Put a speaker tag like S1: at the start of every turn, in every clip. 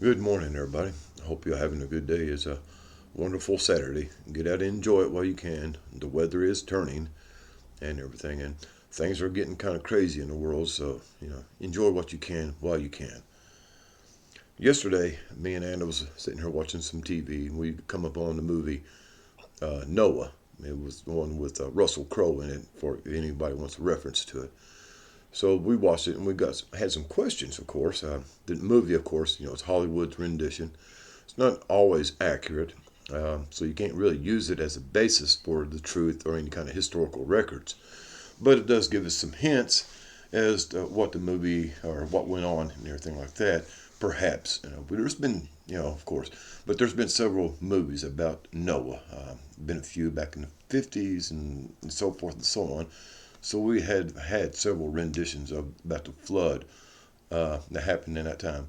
S1: Good morning, everybody. I hope you're having a good day. It's a wonderful Saturday. Get out and enjoy it while you can. The weather is turning and everything, and things are getting kind of crazy in the world, so, enjoy what you can while you can. Yesterday, me and Anna was sitting here watching some TV, and we come up on the movie Noah. It was the one with Russell Crowe in it, for if anybody wants a reference to it. So we watched it, and had some questions, of course. The movie, of course, it's Hollywood's rendition. It's not always accurate, so you can't really use it as a basis for the truth or any kind of historical records. But it does give us some hints as to what the movie or what went on and everything like that. Perhaps, but there's been, of course, but there's been several movies about Noah. Been a few back in the 50s and so forth and so on. So we had several renditions about the flood that happened in that time.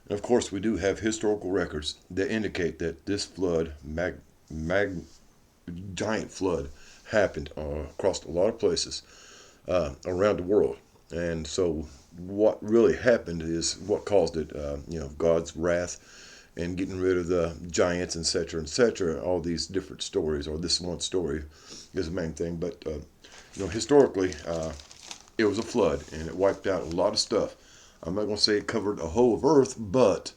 S1: And of course, we do have historical records that indicate that this flood, mag, giant flood, happened across a lot of places around the world. And so, what really happened is what caused it. God's wrath and getting rid of the giants, etc., etc. All these different stories, or this one story, is the main thing. But historically, it was a flood and it wiped out a lot of stuff. I'm not going to say it covered a whole of Earth, but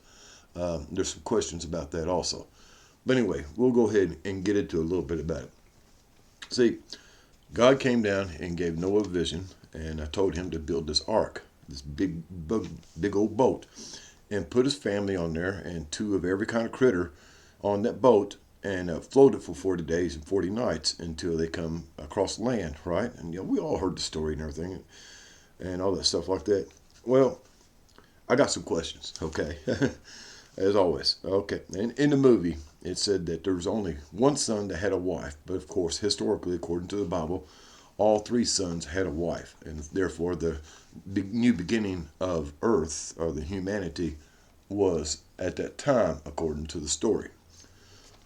S1: there's some questions about that also. But anyway, we'll go ahead and get into a little bit about it. See, God came down and gave Noah a vision, and I told him to build this ark, this big old boat, and put his family on there and two of every kind of critter on that boat, and float it for 40 days and 40 nights until they come across land, right? And we all heard the story and everything and all that stuff like that. Well, I got some questions, okay? As always. Okay. And in the movie, it said that there was only one son that had a wife. But of course, historically, according to the Bible, all three sons had a wife. And therefore, the new beginning of earth, or the humanity, was at that time, according to the story.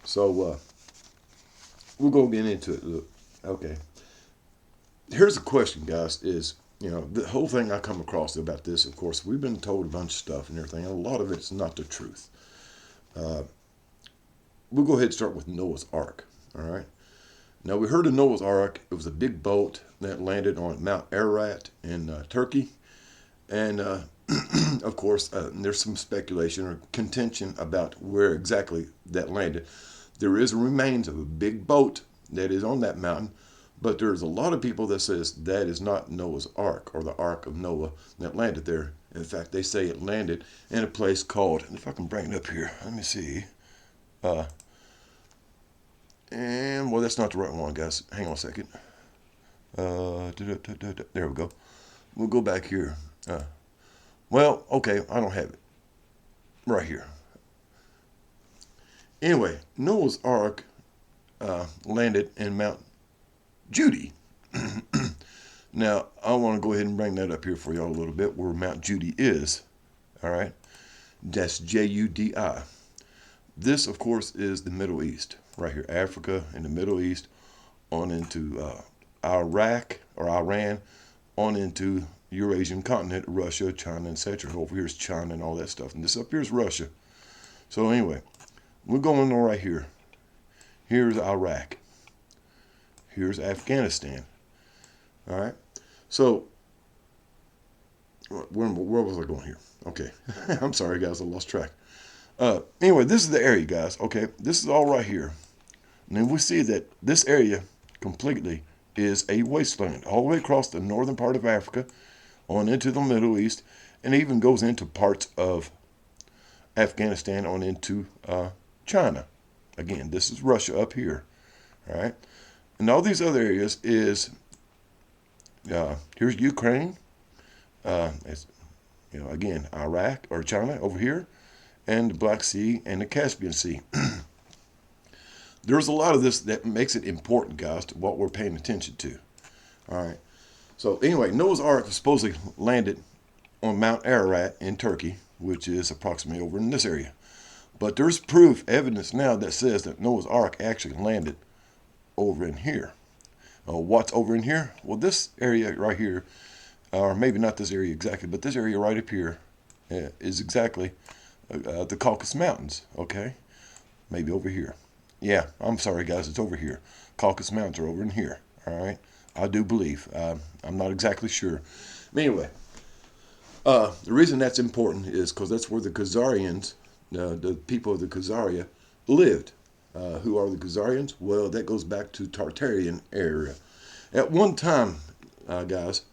S1: So, we'll go get into it. Look, okay. Here's the question, guys, is, the whole thing I come across about this, of course, we've been told a bunch of stuff and everything, and a lot of it's not the truth. Uh, we'll go ahead and start with Noah's Ark. All right. Now, we heard of Noah's Ark. It was a big boat that landed on Mount Ararat in Turkey. And, of course, there's some speculation or contention about where exactly that landed. There is remains of a big boat that is on that mountain, but there's a lot of people that says that is not Noah's Ark or the Ark of Noah that landed there. In fact, they say it landed in a place called, if I can bring it up here, let me see. Uh, and, well, that's not the right one, guys. Hang on a second. There we go. We'll go back here. Well, okay, I don't have it. Right here. Anyway, Noah's Ark landed in Mount Judy. Now, I want to go ahead and bring that up here for y'all a little bit, where Mount Judy is. All right? That's Judi. This, of course, is the Middle East. Right here, Africa and the Middle East, on into Iraq or Iran, on into Eurasian continent, Russia, China, etc. Over here is China and all that stuff. And this up here is Russia. So anyway, we're going on right here. Here's Iraq. Here's Afghanistan. All right. So, where was I going here? Okay. I'm sorry, guys. I lost track. Anyway, this is the area, guys. Okay. This is all right here. And then we see that this area completely is a wasteland all the way across the northern part of Africa, on into the Middle East, and even goes into parts of Afghanistan, on into China. Again, this is Russia up here. All right. And all these other areas is, here's Ukraine. It's, again, Iraq or China over here, and the Black Sea and the Caspian Sea. There's a lot of this that makes it important, guys, to what we're paying attention to. All right. So anyway, Noah's Ark supposedly landed on Mount Ararat in Turkey, which is approximately over in this area. But there's proof, evidence now that says that Noah's Ark actually landed over in here. What's over in here? Well, this area right here, or maybe not this area exactly, but this area right up here is exactly the Caucasus Mountains. Okay, maybe over here. Yeah, I'm sorry, guys. It's over here. Caucasus Mountains are over in here. All right, I do believe. I'm not exactly sure. But anyway, the reason that's important is because that's where the Khazarians, the people of the Khazaria, lived. Who are the Khazarians? Well, that goes back to Tartarian area. At one time, guys,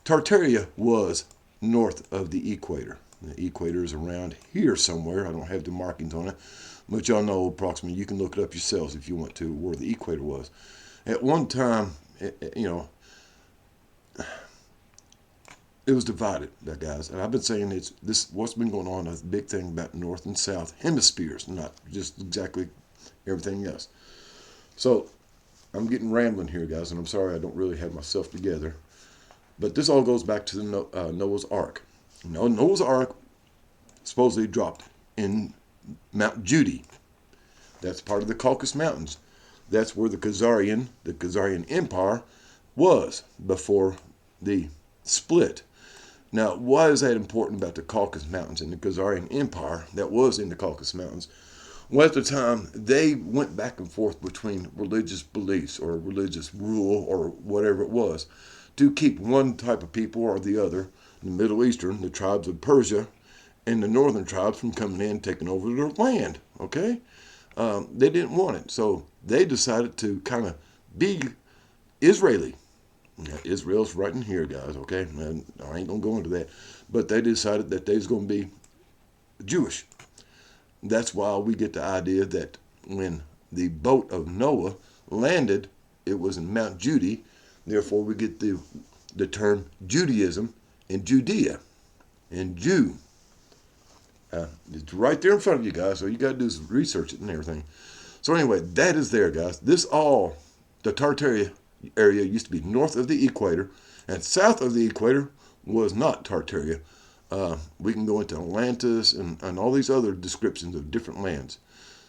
S1: Tartaria was north of the equator. The equator is around here somewhere. I don't have the markings on it, but y'all know approximately. You can look it up yourselves if you want to, where the equator was. At one time, it was divided, guys. And I've been saying it's this. What's been going on is a big thing about North and South hemispheres, not just exactly everything else. So I'm getting rambling here, guys, and I'm sorry I don't really have myself together. But this all goes back to the Noah's Ark. Noah's Ark supposedly dropped in Mount Judy. That's part of the Caucasus Mountains. That's where the Khazarian Empire was before the split. Now, why is that important about the Caucasus Mountains and the Khazarian Empire that was in the Caucasus Mountains? Well, at the time, they went back and forth between religious beliefs or religious rule or whatever it was to keep one type of people or the other, the Middle Eastern, the tribes of Persia, and the northern tribes from coming in and taking over their land, okay? They didn't want it, so they decided to kind of be Israeli. Now, Israel's right in here, guys, okay? And I ain't going to go into that. But they decided that they was going to be Jewish. That's why we get the idea that when the boat of Noah landed, it was in Mount Judy. Therefore, we get the term Judaism and Judea and Jew. It's right there in front of you guys, so you got to do some research it and everything. So anyway, that is there, guys. The Tartaria area used to be north of the equator, and south of the equator was not Tartaria. We can go into Atlantis and all these other descriptions of different lands.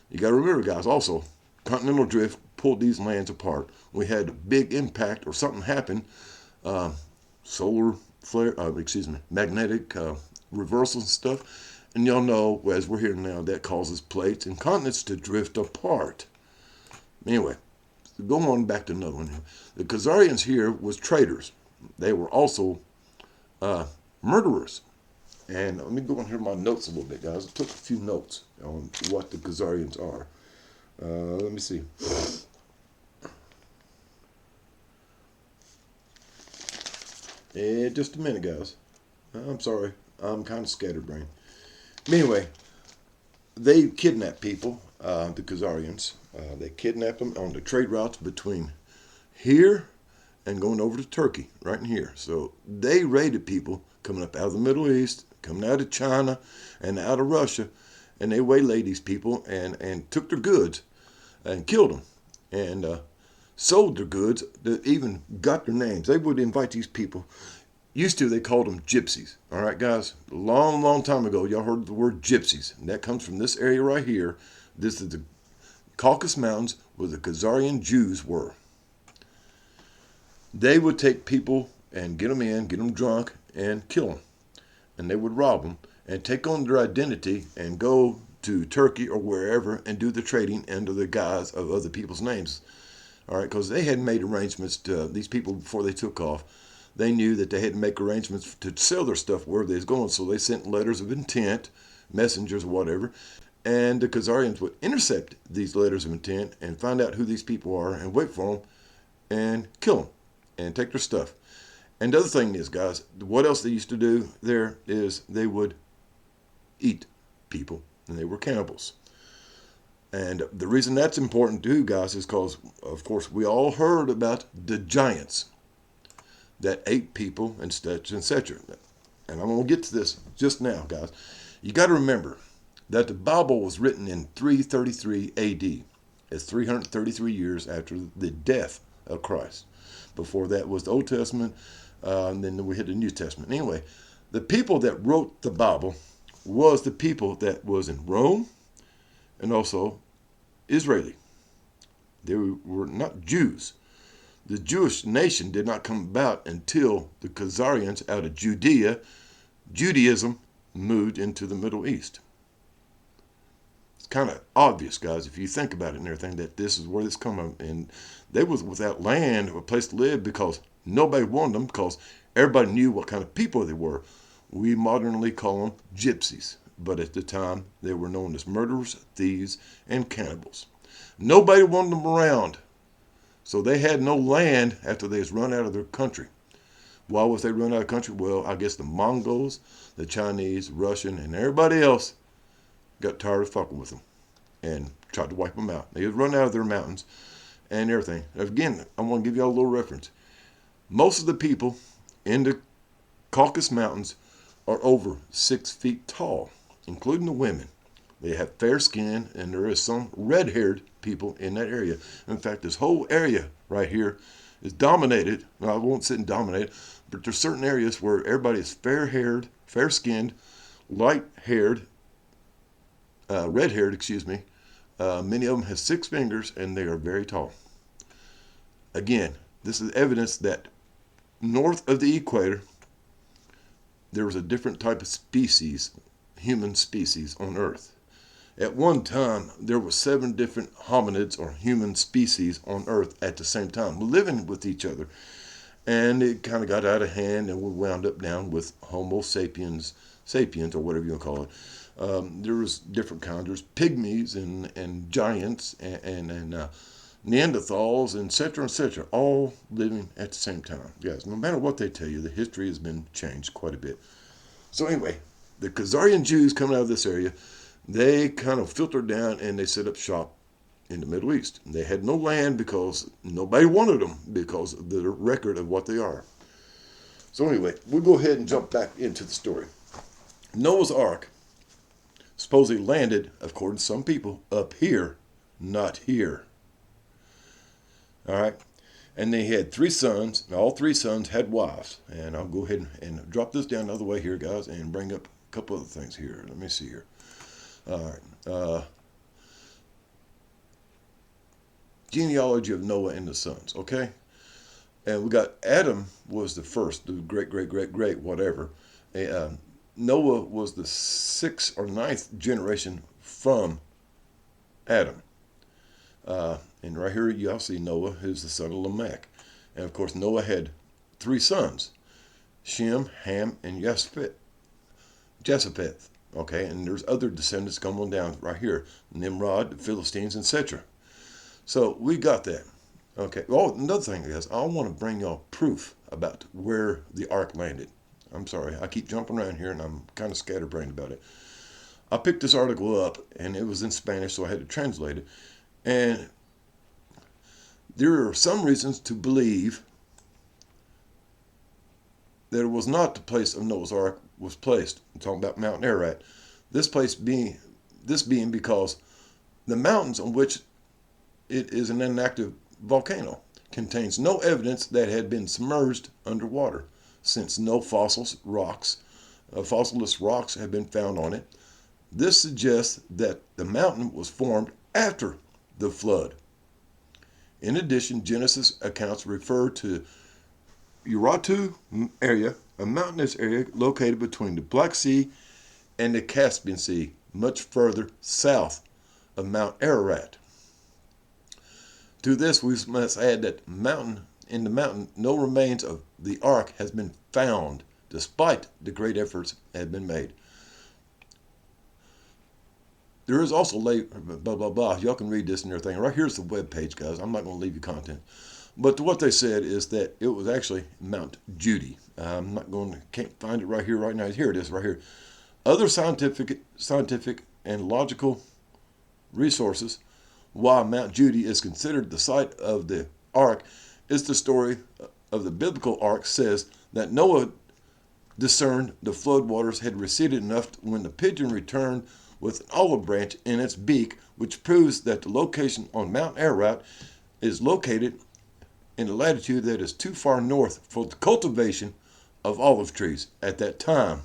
S1: You got to remember, guys, also, continental drift pulled these lands apart. We had a big impact or something happened, solar flare, magnetic reversals and stuff. And y'all know, as we're here now, that causes plates and continents to drift apart. Anyway, go on back to another one here. The Khazarians here was traders. They were also murderers. And let me go on here my notes a little bit, guys. I took a few notes on what the Khazarians are. Let me see. Just a minute, guys. I'm sorry. I'm kind of scatterbrained. Anyway, they kidnapped people, the Khazarians. They kidnapped them on the trade routes between here and going over to Turkey, right in here. So they raided people coming up out of the Middle East, coming out of China and out of Russia, and they waylaid these people and took their goods and killed them and sold their goods. They even got their names. They would invite these people. Used to, they called them gypsies. All right, guys? A long, long time ago, y'all heard the word gypsies. And that comes from this area right here. This is the Caucasus Mountains where the Khazarian Jews were. They would take people and get them drunk, and kill them. And they would rob them and take on their identity and go to Turkey or wherever and do the trading under the guise of other people's names. All right, because they had made arrangements to these people before they took off. They knew that they had to make arrangements to sell their stuff wherever they was going, so they sent letters of intent, messengers or whatever, and the Khazarians would intercept these letters of intent and find out who these people are and wait for them and kill them and take their stuff. And the other thing is, guys, what else they used to do there is they would eat people, and they were cannibals. And the reason that's important too, guys, is because, of course, we all heard about the giants that ate people and such, etc. And I'm going to get to this just now, guys. You got to remember that the Bible was written in 333 AD. It's 333 years after the death of Christ. Before that was the Old Testament, and then we had the New Testament. Anyway, the people that wrote the Bible was the people that was in Rome and also Israeli. They were not Jews. The Jewish nation did not come about until the Khazarians out of Judea, Judaism, moved into the Middle East. It's kind of obvious, guys, if you think about it and everything, that this is where this come from. And they was without land or a place to live because nobody wanted them, because everybody knew what kind of people they were. We modernly call them gypsies, but at the time they were known as murderers, thieves, and cannibals. Nobody wanted them around, so they had no land after they was run out of their country. Why was they run out of the country? Well, I guess the Mongols, the Chinese, Russian, and everybody else got tired of fucking with them and tried to wipe them out. They was run out of their mountains and everything. Again, I want to give you all a little reference. Most of the people in the Caucasus Mountains are over 6 feet tall, including the women. They have fair skin, and there is some red-haired people in that area. In fact, this whole area right here is dominated. Well, I won't sit and dominate it, but there's certain areas where everybody is fair-haired, fair-skinned, light-haired, red-haired, excuse me. Many of them have 6 fingers, and they are very tall. Again, this is evidence that north of the equator, there was a different type of species, human species on Earth. At one time, there were 7 different hominids or human species on Earth at the same time, living with each other. And it kind of got out of hand, and we wound up down with Homo sapiens, or whatever you want to call it. There was different kinds. There's pygmies and giants and Neanderthals, and etc., all living at the same time. Yes, no matter what they tell you, the history has been changed quite a bit. So anyway, the Khazarian Jews coming out of this area, they kind of filtered down and they set up shop in the Middle East. They had no land because nobody wanted them because of the record of what they are. So anyway, we'll go ahead and jump back into the story. Noah's Ark supposedly landed, according to some people, up here, not here. All right. And they had 3 sons, and all 3 sons had wives. And I'll go ahead and drop this down the other way here, guys, and bring up a couple other things here. Let me see here. All right. Genealogy of Noah and the sons, okay? And we got Adam was the first, the great, whatever. Noah was the 6th or 9th generation from Adam. And right here, y'all see Noah, who's the son of Lamech. And of course, Noah had 3 sons, Shem, Ham, and Japheth. Okay, and there's other descendants coming on down right here, Nimrod, the Philistines, etc. So we got that. Okay. Oh, another thing is, I want to bring y'all proof about where the ark landed. I'm sorry, I keep jumping around here, and I'm kind of scatterbrained about it. I picked this article up, and it was in Spanish, so I had to translate it. And there are some reasons to believe that it was not the place of Noah's Ark was placed. I'm talking about Mount Ararat. This being because the mountains on which it is an inactive volcano contains no evidence that it had been submerged underwater, since no fossilist rocks have been found on it. This suggests that the mountain was formed after the flood. In addition, Genesis accounts refer to Urartu area, a mountainous area located between the Black Sea and the Caspian Sea, much further south of Mount Ararat. To this, we must add that in the mountain, no remains of the ark has been found, despite the great efforts that have been made. There is also blah, blah, blah. Y'all can read this and everything. Right here's the web page, guys. I'm not going to leave you content. But what they said is that it was actually Mount Judy. Can't find it right here, right now. Here it is, right here. Other scientific and logical resources why Mount Judy is considered the site of the ark is the story of the biblical ark says that Noah discerned the flood waters had receded enough when the pigeon returned with an olive branch in its beak, which proves that the location on Mount Ararat is located in a latitude that is too far north for the cultivation of olive trees at that time.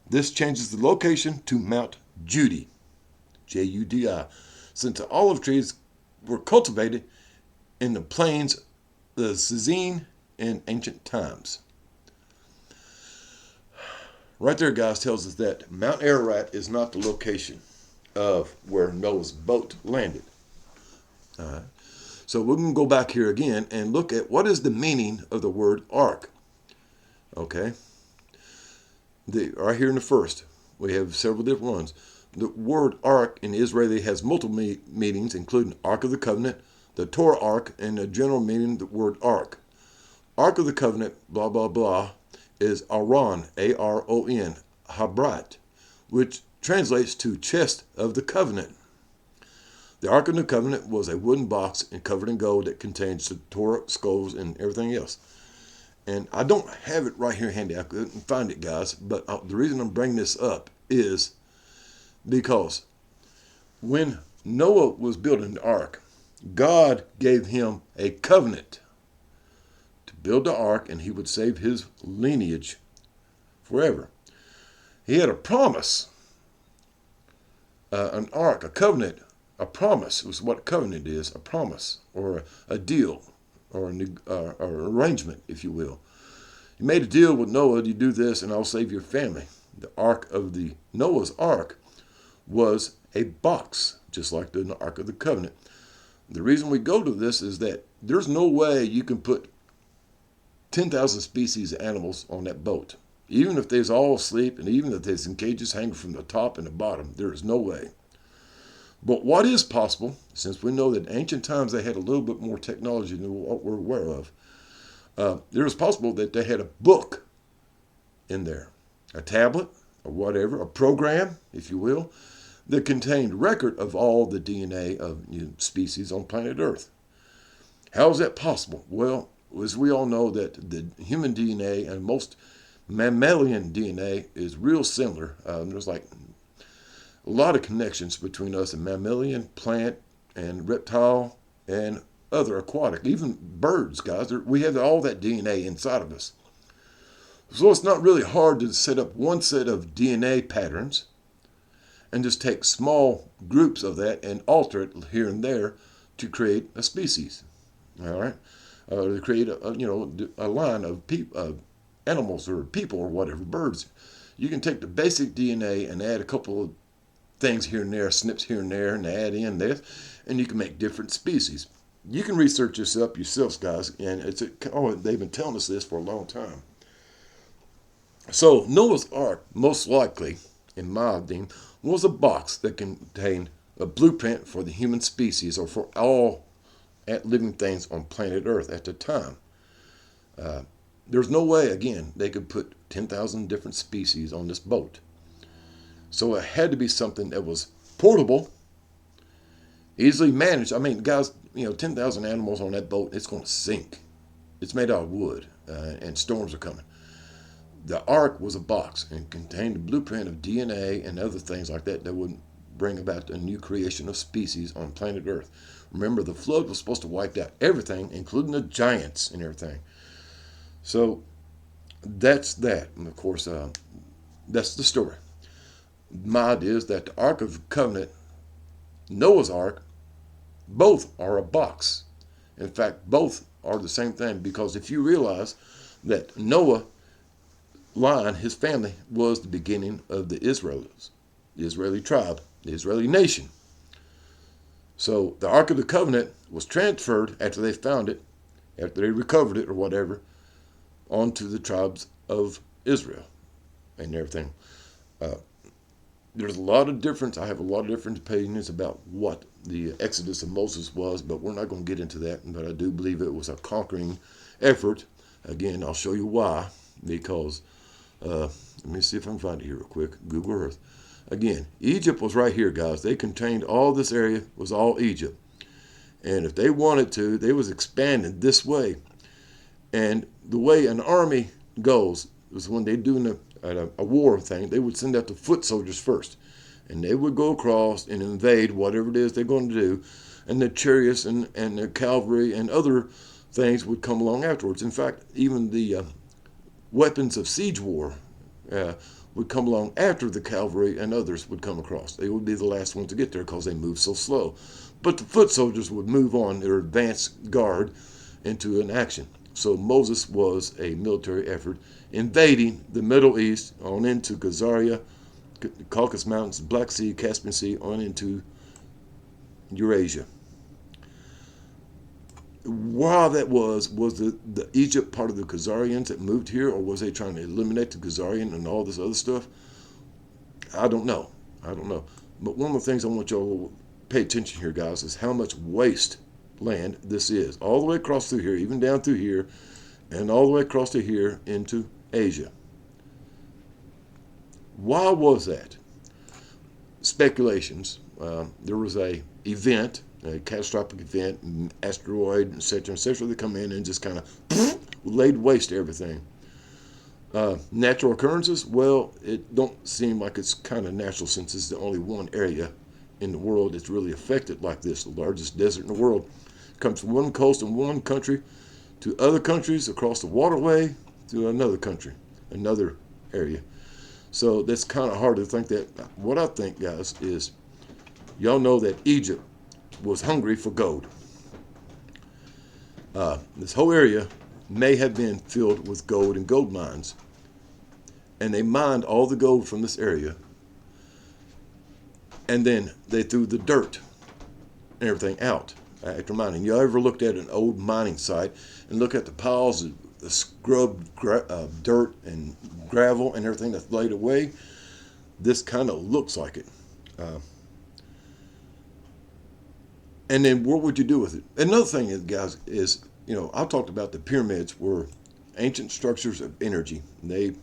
S1: This changes the location to Mount Judy, Judi, since the olive trees were cultivated in the plains of the Zizine in ancient times. Right there, guys, tells us that Mount Ararat is not the location of where Noah's boat landed. All right. So we're going to go back here again and look at what is the meaning of the word ark. Okay. Right here in the first, we have several different ones. The word ark in Israeli has multiple meanings, including Ark of the Covenant, the Torah Ark, and the general meaning of the word ark. Ark of the Covenant, blah, blah, blah, is Aron, A-R-O-N, Habrat, which translates to chest of the covenant. The Ark of the Covenant was a wooden box and covered in gold that contains the Torah, scrolls, and everything else. And I don't have it right here handy. I couldn't find it, guys. But the reason I'm bringing this up is because when Noah was building the ark, God gave him a covenant to build the ark, and he would save his lineage forever. He had a promise, an ark, a covenant, a promise. It was what a covenant is, a promise or a deal or an arrangement, if you will. He made a deal with Noah, you do this and I'll save your family. The ark of the Noah's ark was a box, just like the Ark of the Covenant. The reason we go to this is that there's no way you can put 10,000 species of animals on that boat. Even if they's all asleep and even if there's in cages hanging from the top and the bottom, there is no way. But what is possible, since we know that in ancient times they had a little bit more technology than what we're aware of, there is possible that they had a book in there, a tablet or whatever, a program, if you will, that contained record of all the DNA of species on planet Earth. How is that possible? Well, as we all know that the human DNA and most mammalian DNA is real similar. There's like a lot of connections between us and mammalian, plant, and reptile, and other aquatic, even birds, guys. We have all that DNA inside of us. So it's not really hard to set up one set of DNA patterns and just take small groups of that and alter it here and there to create a species. All right, to create a line of animals or people or whatever, birds. You can take the basic DNA and add a couple of things here and there, snips here and there, and add in this, and you can make different species. You can research this up yourselves, guys, and they've been telling us this for a long time. So Noah's Ark, most likely, in my opinion, was a box that contained a blueprint for the human species or for all living things on planet Earth at the time. There's no way, again, they could put 10,000 different species on this boat. So it had to be something that was portable, easily managed. I mean, guys, 10,000 animals on that boat, it's going to sink. It's made out of wood, and storms are coming. The ark was a box and contained a blueprint of DNA and other things like that that would bring about a new creation of species on planet Earth. Remember, the flood was supposed to wipe out everything, including the giants and everything. So that's that. And of course, that's the story. My idea is that the Ark of the Covenant, Noah's Ark, both are a box. In fact, both are the same thing, because if you realize that Noah line, his family, was the beginning of the Israelites, the Israeli tribe, the Israeli nation. So the Ark of the Covenant was transferred after they found it, after they recovered it or whatever, onto the tribes of Israel and everything. There's a lot of difference. I have a lot of different opinions about what the Exodus of Moses was, but we're not going to get into that. But I do believe it was a conquering effort. Again, I'll show you why. Because, let me see if I can find it here real quick. Google Earth. Again, Egypt was right here, guys. They contained all this area, was all Egypt. And if they wanted to, they was expanding this way. And the way an army goes was when they do a war thing, they would send out the foot soldiers first. And they would go across and invade whatever it is they're going to do. And the chariots and the cavalry and other things would come along afterwards. In fact, even the weapons of siege war would come along after the cavalry and others would come across. They would be the last ones to get there because they moved so slow. But the foot soldiers would move on their advanced guard into an action. So Moses was a military effort invading the Middle East on into Khazaria, Caucasus Mountains, Black Sea, Caspian Sea, on into Eurasia. While that was the Egypt part of the Khazarians that moved here, or was they trying to eliminate the Khazarian and all this other stuff? I don't know. I don't know. But one of the things I want y'all to pay attention here, guys, is how much waste land this is. All the way across through here, even down through here, and all the way across to here into Asia. Why was that? Speculations. There was a catastrophic event, asteroid, etc., that come in and just kind of laid waste to everything. Natural occurrences, well, it don't seem like it's kind of natural, since it's the only one area in the world that's really affected like this. The largest desert in the world comes from one coast in one country to other countries across the waterway to another country, another area. So that's kind of hard to think that. What I think, guys, is y'all know that Egypt was hungry for gold. This whole area may have been filled with gold and gold mines. And they mined all the gold from this area. And then they threw the dirt and everything out after mining. You ever looked at an old mining site and look at the piles of the scrubbed dirt and gravel and everything that's laid away? This kind of looks like it. And then what would you do with it? Another thing, guys, is, I talked about the pyramids were ancient structures of energy. They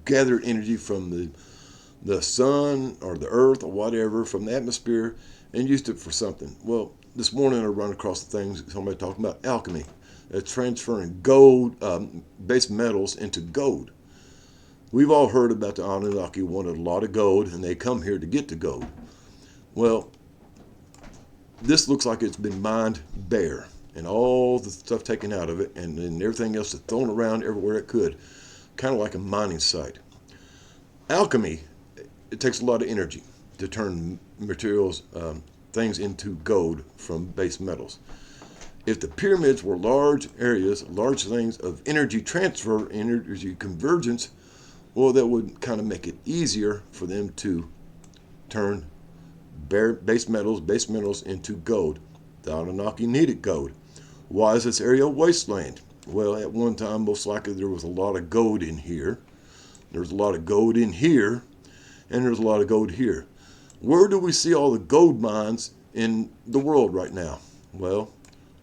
S1: gathered energy from the sun or the earth or whatever, from the atmosphere, and used it for something. Well, this morning I run across the things, somebody talking about alchemy, transferring gold, base metals into gold. We've all heard about the Anunnaki wanted a lot of gold, and they come here to get the gold. Well, this looks like it's been mined bare, and all the stuff taken out of it, and then everything else is thrown around everywhere it could, kind of like a mining site. Alchemy, it takes a lot of energy to turn materials, things into gold from base metals. If the pyramids were large areas, large things of energy transfer, energy convergence, well, that would kind of make it easier for them to turn base metals into gold. The Anunnaki needed gold. Why is this area a wasteland? Well, at one time, most likely there was a lot of gold in here. There's a lot of gold in here, and there's a lot of gold here. Where do we see all the gold mines in the world right now? Well,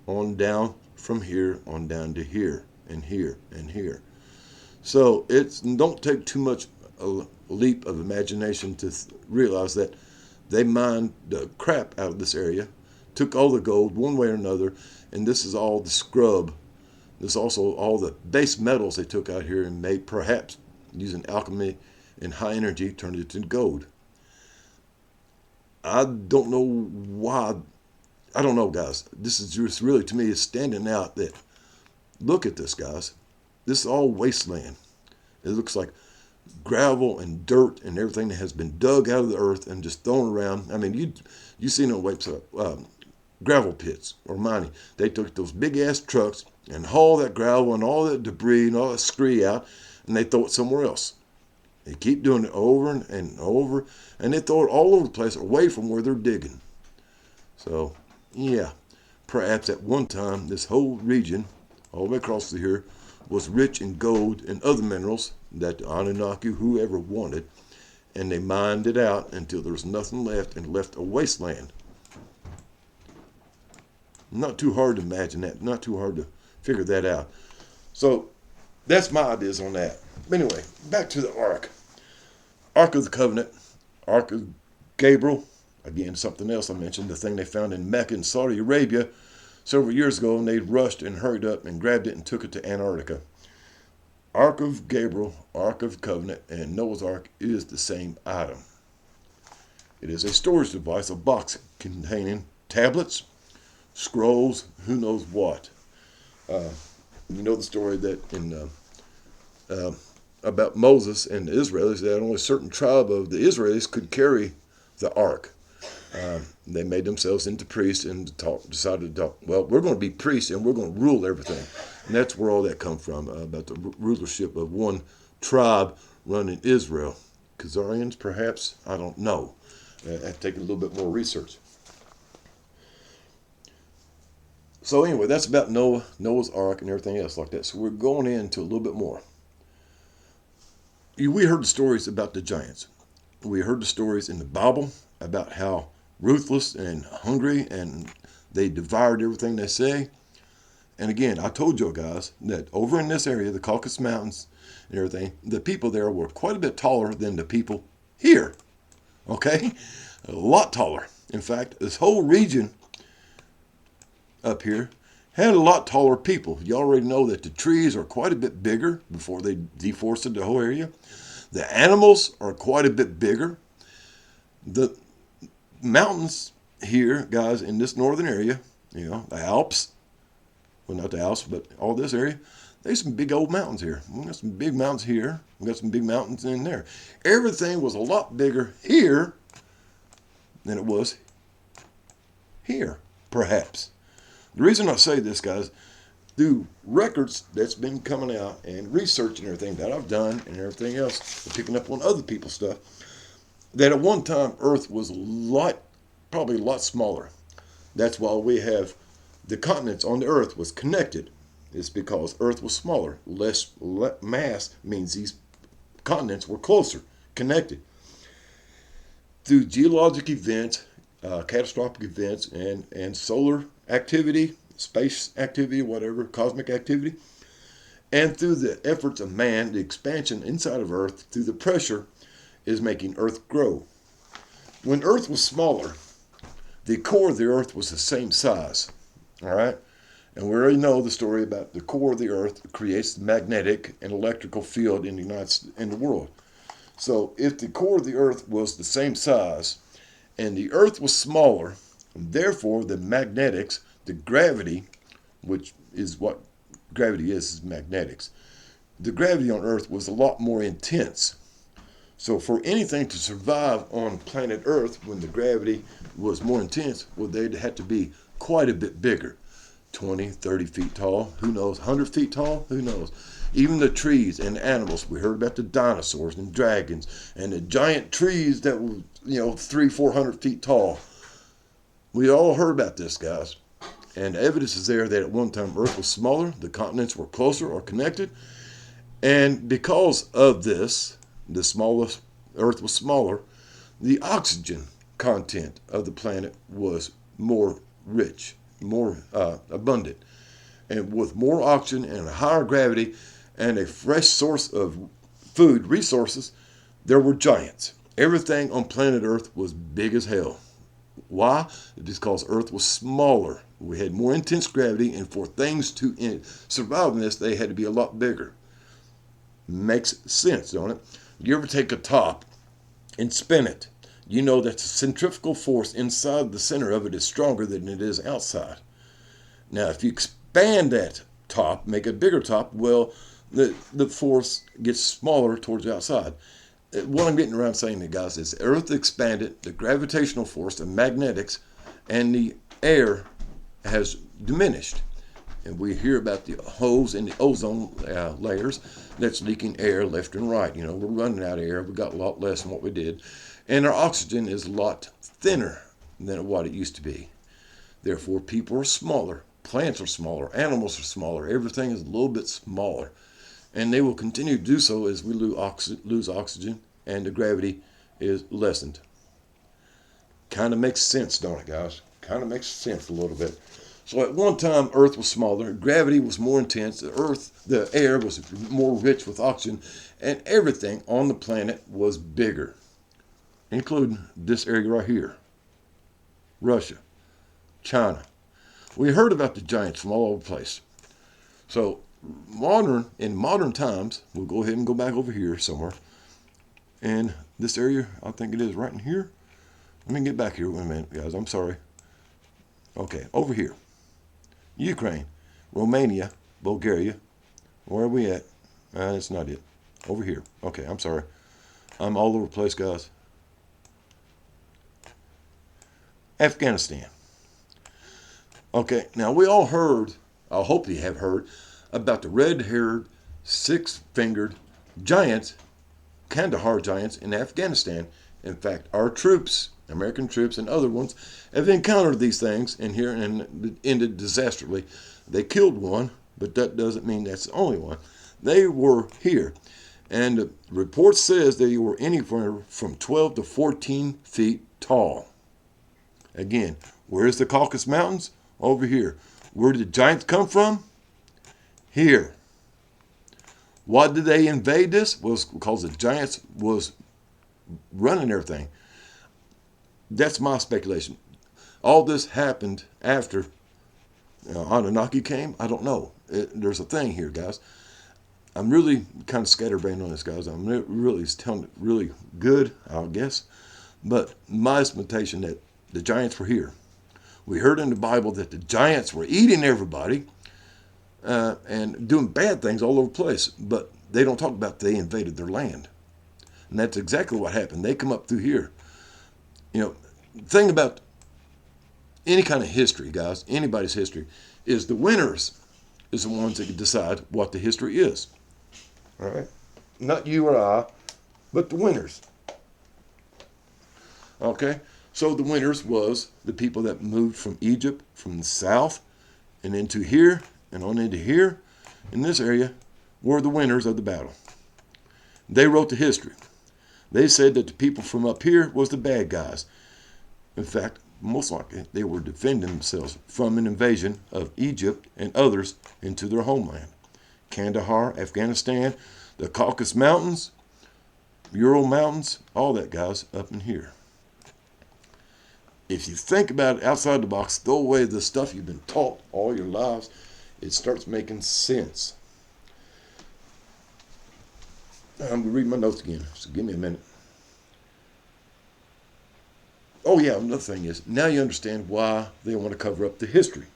S1: on down from here, on down to here, and here, and here. So don't take too much a leap of imagination to realize that they mined the crap out of this area, took all the gold one way or another, and this is all the scrub. This is also all the base metals they took out here and made, perhaps using alchemy and high energy, turned it into gold. I don't know why. I don't know, guys. This is just really, to me, is standing out that, look at this, guys. This is all wasteland. It looks like gravel and dirt and everything that has been dug out of the earth and just thrown around. I mean, you seen on website, gravel pits or mining. They took those big ass trucks and haul that gravel and all that debris and all that scree out, and they throw it somewhere else. They keep doing it over and over, and they throw it all over the place, away from where they're digging. So, yeah, perhaps at one time this whole region, all the way across to here, was rich in gold and other minerals that the Anunnaki, whoever wanted, and they mined it out until there was nothing left and left a wasteland. Not too hard to imagine that, not too hard to figure that out. So that's my ideas on that. But anyway, back to the Ark. Ark of the Covenant, Ark of Gabriel, again, something else I mentioned, the thing they found in Mecca in Saudi Arabia several years ago, and they rushed and hurried up and grabbed it and took it to Antarctica. Ark of Gabriel, Ark of Covenant, and Noah's Ark is the same item. It is a storage device, a box containing tablets, scrolls, who knows what. You know the story that in about Moses and the Israelis, that only a certain tribe of the Israelis could carry the ark. They made themselves into priests and decided to talk, well, we're going to be priests and we're going to rule everything. And that's where all that comes from, about the rulership of one tribe running Israel. Khazarians, perhaps? I don't know. I have to take a little bit more research. So anyway, that's about Noah's Ark, and everything else like that. So we're going into a little bit more. We heard the stories about the giants. We heard the stories in the Bible about how ruthless and hungry, and they devoured everything they say. And again, I told you guys that over in this area, the Caucasus Mountains and everything, the people there were quite a bit taller than the people here. Okay? A lot taller. In fact, this whole region up here had a lot taller people. You already know that the trees are quite a bit bigger before they deforested the whole area. The animals are quite a bit bigger. The mountains here, guys, in this northern area, the Alps, well, not the Alps, but all this area, there's some big old mountains here. We got some big mountains here. We got some big mountains in there. Everything was a lot bigger here than it was here, perhaps. The reason I say this, guys, through records that's been coming out and research and everything that I've done and everything else, picking up on other people's stuff, that at one time Earth was probably a lot smaller. That's why we have the continents on the Earth was connected. It's because Earth was smaller. Less mass means these continents were closer, connected. Through geologic events, catastrophic events, and solar activity, space activity, whatever, cosmic activity, and through the efforts of man, the expansion inside of Earth through the pressure is making Earth grow. When Earth was smaller, the core of the Earth was the same size. All right? And we already know the story about the core of the Earth creates the magnetic and electrical field in the world. So if the core of the Earth was the same size and the Earth was smaller, therefore the magnetics, the gravity, which is what gravity is magnetics. The gravity on Earth was a lot more intense. So for anything to survive on planet Earth when the gravity was more intense, well, they'd have to be quite a bit bigger. 20, 30 feet tall, who knows? 100 feet tall, who knows? Even the trees and animals, we heard about the dinosaurs and dragons and the giant trees that were, 300, 400 feet tall. We all heard about this, guys. And the evidence is there that at one time Earth was smaller, the continents were closer or connected. And because of this, the smallest Earth was smaller, the oxygen content of the planet was more rich, more abundant. And with more oxygen and a higher gravity and a fresh source of food resources, there were giants. Everything on planet Earth was big as hell. Why? It's because Earth was smaller. We had more intense gravity, and for things to survive in this, they had to be a lot bigger. Makes sense, don't it? You ever take a top and spin it? You know that the centrifugal force inside the center of it is stronger than it is outside. Now, if you expand that top, make a bigger top, well, the force gets smaller towards the outside. What I'm getting around saying to guys is Earth expanded, the gravitational force, the magnetics, and the air has diminished. And we hear about the holes in the ozone layers that's leaking air left and right. We're running out of air. We got a lot less than what we did. And our oxygen is a lot thinner than what it used to be. Therefore, people are smaller. Plants are smaller. Animals are smaller. Everything is a little bit smaller. And they will continue to do so as we lose oxygen and the gravity is lessened. Kind of makes sense, don't it, guys? Kind of makes sense a little bit. So at one time, Earth was smaller, gravity was more intense, the air was more rich with oxygen, and everything on the planet was bigger, including this area right here, Russia, China. We heard about the giants from all over the place. So in modern times, we'll go ahead and go back over here somewhere, and this area, I think it is right in here. Let me get back here one minute, guys. I'm sorry. Okay, over here. Ukraine, Romania, Bulgaria. Where are we at? That's not it. Over here. Okay, I'm sorry. I'm all over the place, guys. Afghanistan. Okay, now we all heard, I hope you have heard, about the red-haired, six-fingered giants, Kandahar giants in Afghanistan. In fact, our troops, American troops and other ones, have encountered these things in here and it ended disastrously. They killed one, but that doesn't mean that's the only one. They were here. And the report says they were anywhere from 12 to 14 feet tall. Again, where's the Caucasus Mountains? Over here. Where did the giants come from? Here. Why did they invade this? Was because the giants was running everything. That's my speculation. All this happened after Anunnaki came. I don't know. There's a thing here, guys. I'm really kind of scatterbrained on this, guys. I'm really telling it really good, I guess. But my expectation that the giants were here. We heard in the Bible that the giants were eating everybody and doing bad things all over the place. But they don't talk about they invaded their land. And that's exactly what happened. They come up through here. You know, the thing about any kind of history, guys, anybody's history, is the winners is the ones that decide what the history is. All right? Not you or I, but the winners. Okay? So the winners was the people that moved from Egypt, from the south, and into here, and on into here, in this area, were the winners of the battle. They wrote the history. They said that the people from up here was the bad guys. In fact, most likely they were defending themselves from an invasion of Egypt and others into their homeland. Kandahar, Afghanistan, the Caucasus Mountains, Ural Mountains, all that, guys, up in here. If you think about it outside the box, throw away the stuff you've been taught all your lives, it starts making sense. I'm going to read my notes again, so give me a minute. Oh yeah, another thing is, now you understand why they want to cover up the history.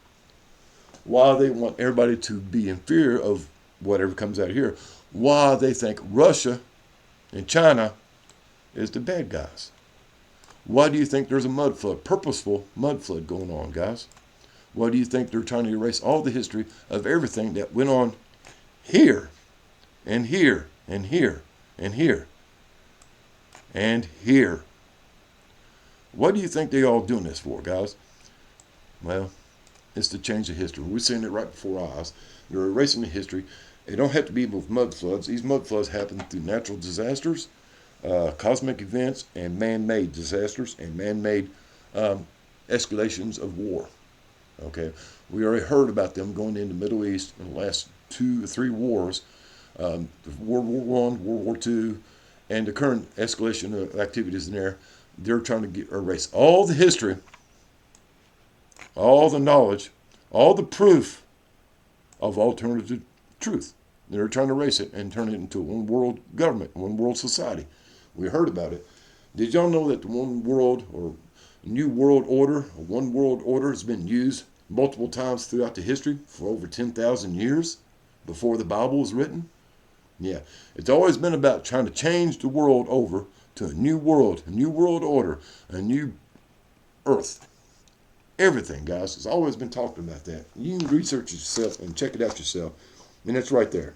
S1: Why they want everybody to be in fear of whatever comes out of here. Why they think Russia and China is the bad guys. Why do you think there's a mud flood, purposeful mud flood going on, guys? Why do you think they're trying to erase all the history of everything that went on here, and here, and here, and here, and here? What do you think they all doing this for, guys? Well, it's to change the history. We're seeing it right before our eyes. They're erasing the history. It don't have to be with mud floods. These mud floods happen through natural disasters, cosmic events, and man-made disasters and man-made escalations of war. Okay, we already heard about them going into the Middle East in the last 2 or 3 wars, World War I, World War II, and the current escalation of activities in there. They're trying to erase all the history, all the knowledge, all the proof of alternative truth. They're trying to erase it and turn it into a one world government, one world society. We heard about it. Did y'all know that the one world or new world order, or one world order, has been used multiple times throughout the history for over 10,000 years before the Bible was written? Yeah, it's always been about trying to change the world over to a new world order, a new earth. Everything, guys. It's always been talking about that. You can research it yourself and check it out yourself. And it's right there.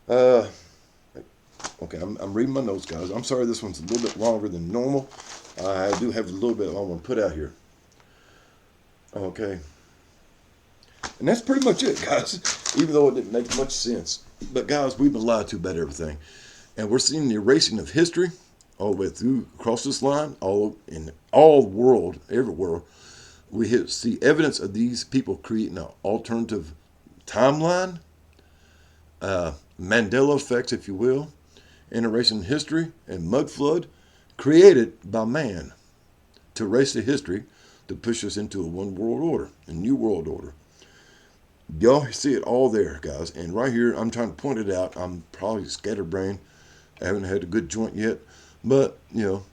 S1: Okay, I'm reading my notes, guys. I'm sorry this one's a little bit longer than normal. I do have a little bit I want to put out here. Okay. And that's pretty much it, guys. Even though it didn't make much sense. But, guys, we've been lied to about everything. And we're seeing the erasing of history all the way through, across this line, all in all the world, everywhere. We see evidence of these people creating an alternative timeline, Mandela effects, if you will, and erasing history and mud flood created by man to erase the history to push us into a one world order, a new world order. Y'all see it all there, guys. And right here, I'm trying to point it out. I'm probably scatterbrained. I haven't had a good joint yet. But, you know,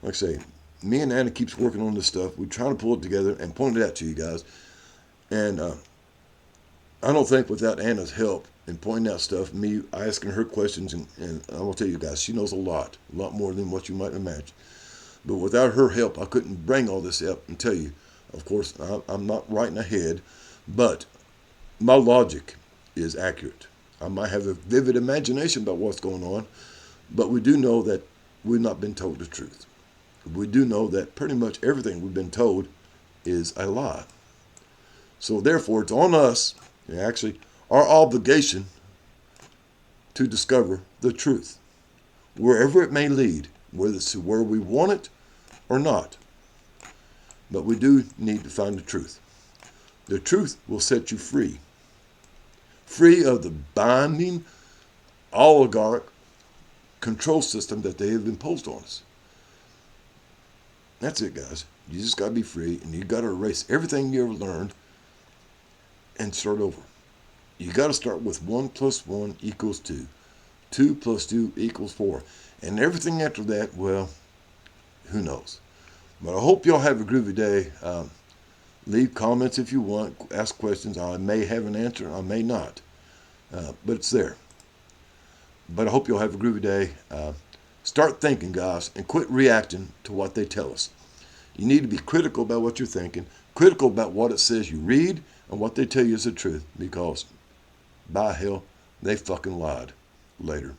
S1: like I say, me and Anna keeps working on this stuff. We're trying to pull it together and point it out to you guys. And I don't think without Anna's help in pointing out stuff, me asking her questions, and I'm going to tell you guys, she knows a lot more than what you might imagine. But without her help, I couldn't bring all this up and tell you. Of course, I'm not writing ahead, but my logic is accurate. I might have a vivid imagination about what's going on, but we do know that we've not been told the truth. We do know that pretty much everything we've been told is a lie. So therefore, it's on us, actually, our obligation to discover the truth, wherever it may lead, whether it's to where we want it or not. But we do need to find the truth. The truth will set you free. Free of the binding oligarch control system that they have imposed on us. That's it, guys. You just got to be free, and you got to erase everything you ever learned and start over. You got to start with 1 + 1 = 2. 2 + 2 = 4. And everything after that, well, who knows? But I hope y'all have a groovy day. Leave comments if you want. Ask questions. I may have an answer. I may not. But it's there. But I hope you'll have a groovy day. Start thinking, guys, and quit reacting to what they tell us. You need to be critical about what you're thinking, critical about what it says you read, and what they tell you is the truth. Because, by hell, they fucking lied. Later.